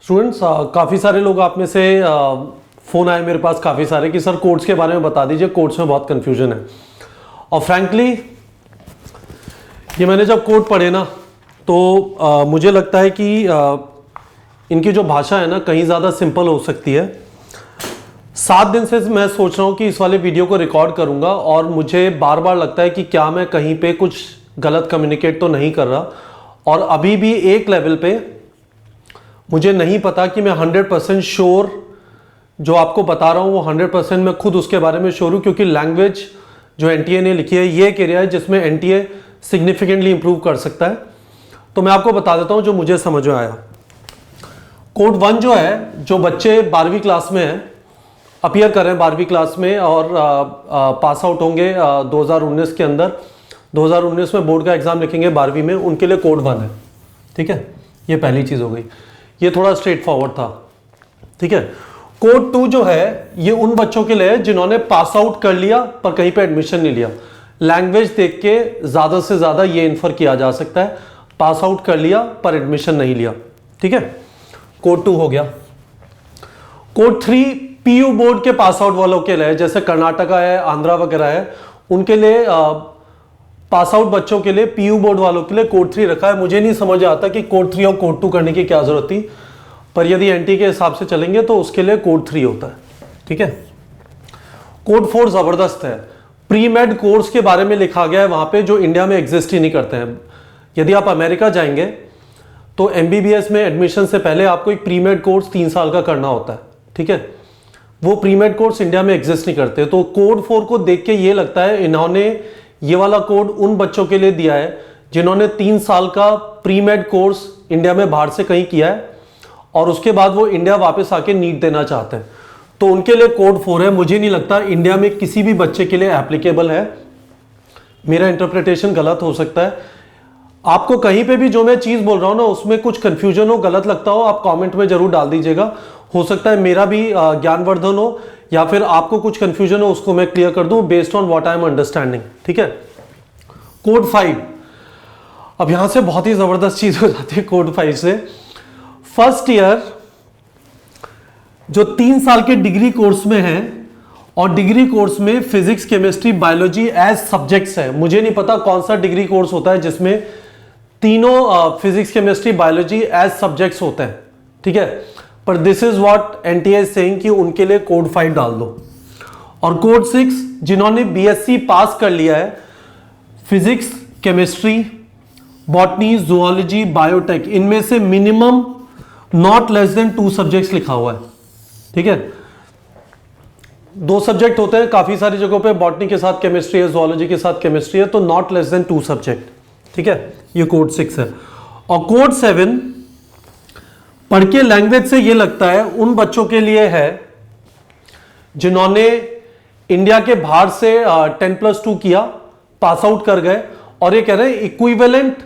Students, काफ़ी सारे लोग आप में से फ़ोन आए मेरे पास काफ़ी सारे कि सर कोड्स के बारे में बता दीजिए, कोड्स में बहुत कन्फ्यूजन है। और फ्रैंकली ये मैंने जब कोड पढ़े ना तो मुझे लगता है कि इनकी जो भाषा है ना कहीं ज़्यादा सिंपल हो सकती है। 7 दिन से मैं सोच रहा हूँ कि इस वाले वीडियो को रिकॉर्ड करूँगा और मुझे बार बार लगता है कि क्या मैं कहीं पे कुछ गलत कम्युनिकेट तो नहीं कर रहा। और अभी भी एक लेवल पे मुझे नहीं पता कि मैं 100% श्योर जो आपको बता रहा हूँ वो 100% मैं खुद उसके बारे में श्योर हूँ, क्योंकि लैंग्वेज जो एनटीए ने लिखी है ये एक एरिया है जिसमें एनटीए सिग्निफिकेंटली इंप्रूव कर सकता है। तो मैं आपको बता देता हूँ जो मुझे समझ में आया। कोड 1 जो है, जो बच्चे 12वीं क्लास में हैं, अपीयर कर रहे हैं 12वीं क्लास में और पास आउट होंगे 2019 के अंदर, 2019 में बोर्ड का एग्जाम लिखेंगे 12वीं में, उनके लिए कोड 1 है। ठीक है, ये पहली चीज़ हो गई। ये थोड़ा स्ट्रेट फॉरवर्ड था। ठीक है, कोड 2 जो है ये उन बच्चों के लिए है जिन्होंने पास आउट कर लिया पर कहीं पे एडमिशन नहीं लिया। लैंग्वेज देख के ज़्यादा से ज़्यादा ये इन्फर किया जा सकता है, पास आउट कर लिया पर एडमिशन नहीं लिया। ठीक है, कोड 2 हो गया। कोड 3 पीयू बोर्ड के पास आउट वालों के लिए, जैसे कर्नाटका है, आंध्रा वगैरह है, उनके लिए पास आउट बच्चों के लिए, पीयू बोर्ड वालों के लिए कोड 3 रखा है। मुझे नहीं समझ आता कि कोड 3 और कोड 2 करने की क्या जरूरत थी, पर यदि एनटी के हिसाब से चलेंगे तो उसके लिए कोड 3 होता है। ठीक है, कोड 4 जबरदस्त है। प्री मेड कोर्स के बारे में लिखा गया है वहां पे, जो इंडिया में एग्जिस्ट ही नहीं करते हैं। यदि आप अमेरिका जाएंगे तो एमबीबीएस में एडमिशन से पहले आपको एक प्री मेड कोर्स 3 साल का करना होता है। ठीक है, वो प्री मेड कोर्स इंडिया में एग्जिस्ट नहीं करते। तो कोड 4 को देख के ये लगता है इन्होंने ये वाला कोड उन बच्चों के लिए दिया है जिन्होंने 3 साल का प्री मेड कोर्स इंडिया में बाहर से कहीं किया है और उसके बाद वो इंडिया वापस आके नीट देना चाहते हैं, तो उनके लिए कोड 4 है। मुझे नहीं लगता इंडिया में किसी भी बच्चे के लिए एप्लीकेबल है। मेरा इंटरप्रिटेशन गलत हो सकता है। आपको कहीं पे भी जो मैं चीज बोल रहा हूं ना उसमें कुछ कंफ्यूजन हो, गलत लगता हो, आप कमेंट में जरूर डाल दीजिएगा। हो सकता है मेरा भी ज्ञानवर्धन हो या फिर आपको कुछ कंफ्यूजन हो, उसको मैं क्लियर कर दूं based on what I am understanding. ठीक है, कोड 5, अब यहां से बहुत ही जबरदस्त चीज हो जाती है। कोड 5 से फर्स्ट ईयर जो 3 साल के डिग्री कोर्स में है, और डिग्री कोर्स में physics, chemistry, biology as subjects है। मुझे नहीं पता कौन सा डिग्री कोर्स होता है जिसमें तीनों physics, chemistry, biology as subjects होते हैं। ठीक है, पर this is what NTA is saying कि उनके लिए कोड 5 डाल दो। और कोड 6 जिन्होंने बीएससी पास कर लिया है, physics, chemistry, botany, zoology, biotech, इनमें से minimum not less than 2 subjects लिखा हुआ है। ठीक है, 2 सब्जेक्ट होते हैं काफी सारी जगहों पे, बॉटनी के साथ केमिस्ट्री है, जूलॉजी के साथ केमिस्ट्री है, तो नॉट लेस देन 2 सब्जेक्ट। ठीक है, ये कोड 6 है। और कोड 7 पढ़ के लैंग्वेज से ये लगता है उन बच्चों के लिए है जिन्होंने इंडिया के बाहर से 10+2 किया, पास आउट कर गए, और ये कह रहे हैं इक्विवेलेंट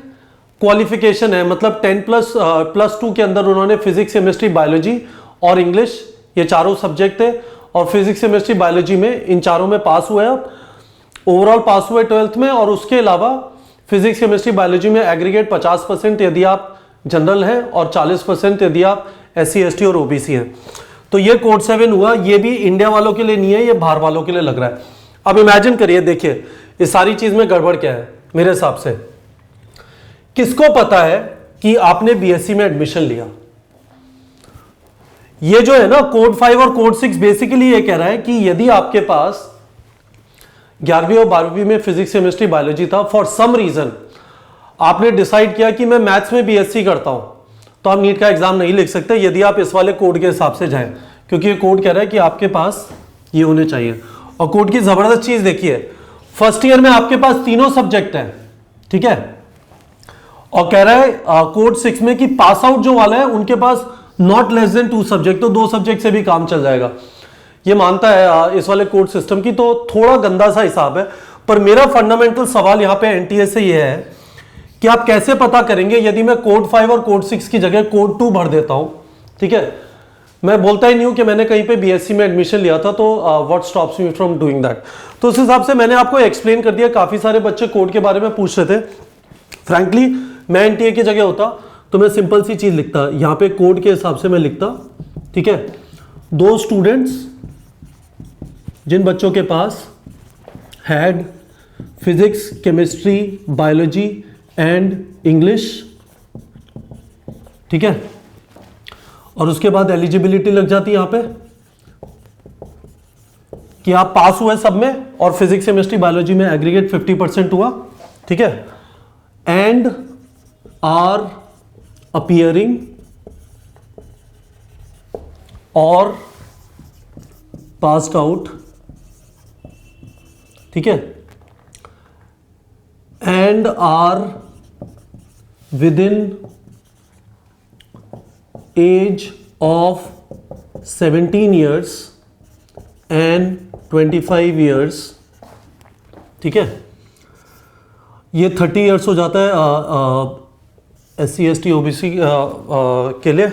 क्वालिफिकेशन है, मतलब 10+2 के अंदर उन्होंने फिजिक्स, केमिस्ट्री, बायोलॉजी और इंग्लिश, ये चारों सब्जेक्ट थे, और फिजिक्स, केमिस्ट्री, बायोलॉजी में इन चारों में पास हुए आप, ओवरऑल पास हुए 12th में। और उसके अलावा फिजिक्स, केमिस्ट्री, बायोलॉजी में एग्रीगेट 50% यदि आप जनरल हैं और 40% यदि आप SC, ST और OBC हैं। तो ये कोड 7 हुआ। ये भी इंडिया वालों के लिए नहीं है, ये बाहर वालों के लिए लग रहा है। अब इमेजिन करिए, देखिए इस सारी चीज में गड़बड़ क्या है मेरे हिसाब से। किसको पता है कि आपने बीएससी में एडमिशन लिया? ये जो है ना कोड 5 और कोड 6 बेसिकली ये कह रहा है कि यदि आपके पास 11वीं और 12वीं में फिजिक्स, केमिस्ट्री, बायोलॉजी था, फॉर सम रीजन आपने डिसाइड किया कि मैं मैथ्स में बीएससी करता हूं, तो आप नीट का एग्जाम नहीं लिख सकते यदि आप इस वाले कोड के हिसाब से जाएं, क्योंकि ये कोड कह रहा है कि आपके पास ये होने चाहिए। और कोड की जबरदस्त चीज देखिए, फर्स्ट ईयर में आपके पास तीनों सब्जेक्ट हैं। ठीक है, और कह रहा है कोड 6 में कि पास आउट जो वाला है उनके पास नॉट लेस देन 2 सब्जेक्ट, तो 2 सब्जेक्ट से भी काम चल जाएगा। ये मानता है इस वाले कोड सिस्टम की, तो थोड़ा गंदा सा हिसाब है। पर मेरा फंडामेंटल सवाल यहां पे एनटीए से ये है कि आप कैसे पता करेंगे यदि मैं कोड 5 और कोड 6 की जगह कोड 2 भर देता हूं। ठीक है, मैं बोलता ही नहीं हूं कि मैंने कहीं पे बीएससी में एडमिशन लिया था, तो what stops me from doing that. तो उस हिसाब से मैंने आपको एक्सप्लेन कर दिया। काफी सारे बच्चे कोड के बारे में पूछ रहे थे। फ्रैंकली मैं एनटीए की जगह होता, तो मैं सिंपल सी चीज़ लिखता, यहाँ पे कोड के हिसाब से मैं लिखता, ठीक है, दो स्टूडेंट्स जिन बच्चों के पास had physics, chemistry, biology and English, ठीक है, और उसके बाद एलिजिबिलिटी लग जाती है यहां पे कि आप पास हुए सब में और फिजिक्स, केमिस्ट्री, बायोलॉजी में एग्रीगेट 50% हुआ, ठीक है, एंड आर अपीयरिंग और पास्ड आउट, ठीक है, and are within age of 17 years and 25 years, ठीक है, ये 30 years हो जाता है SC ST OBC के लिए।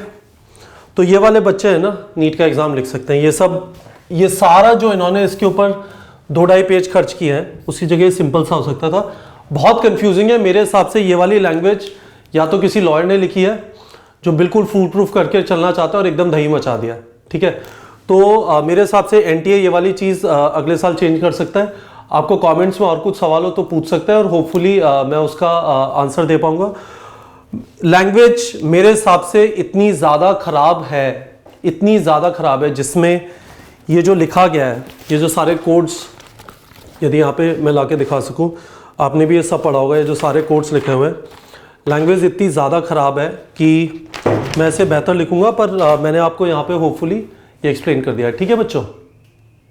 तो ये वाले बच्चे हैं ना, नीट का एग्ज़ाम लिख सकते हैं। ये सारा जो इन्होंने इसके ऊपर 2-2.5 पेज खर्च किया है, उसी जगह सिंपल सा हो सकता था। बहुत कंफ्यूजिंग है मेरे हिसाब से। ये वाली लैंग्वेज या तो किसी लॉयर ने लिखी है जो बिल्कुल फूल प्रूफ करके चलना चाहता है और एकदम दही मचा दिया, ठीक है। तो मेरे हिसाब से NTA ये वाली चीज़ अगले साल चेंज कर सकता है। आपको कमेंट्स में और कुछ सवाल हो तो पूछ सकते हैं और होपफुली मैं उसका आंसर दे पाऊंगा। लैंग्वेज मेरे हिसाब से इतनी ज़्यादा ख़राब है जिसमें ये जो लिखा गया है, ये जो सारे कोड्स, यदि यहाँ पे मैं ला के दिखा सकूँ, आपने भी ये सब पढ़ा होगा, ये जो सारे कोड्स लिखे हुए हैं, लैंग्वेज इतनी ज़्यादा ख़राब है कि मैं इसे बेहतर लिखूंगा, पर मैंने आपको यहाँ पे होपफुली ये एक्सप्लेन कर दिया है, ठीक है बच्चों।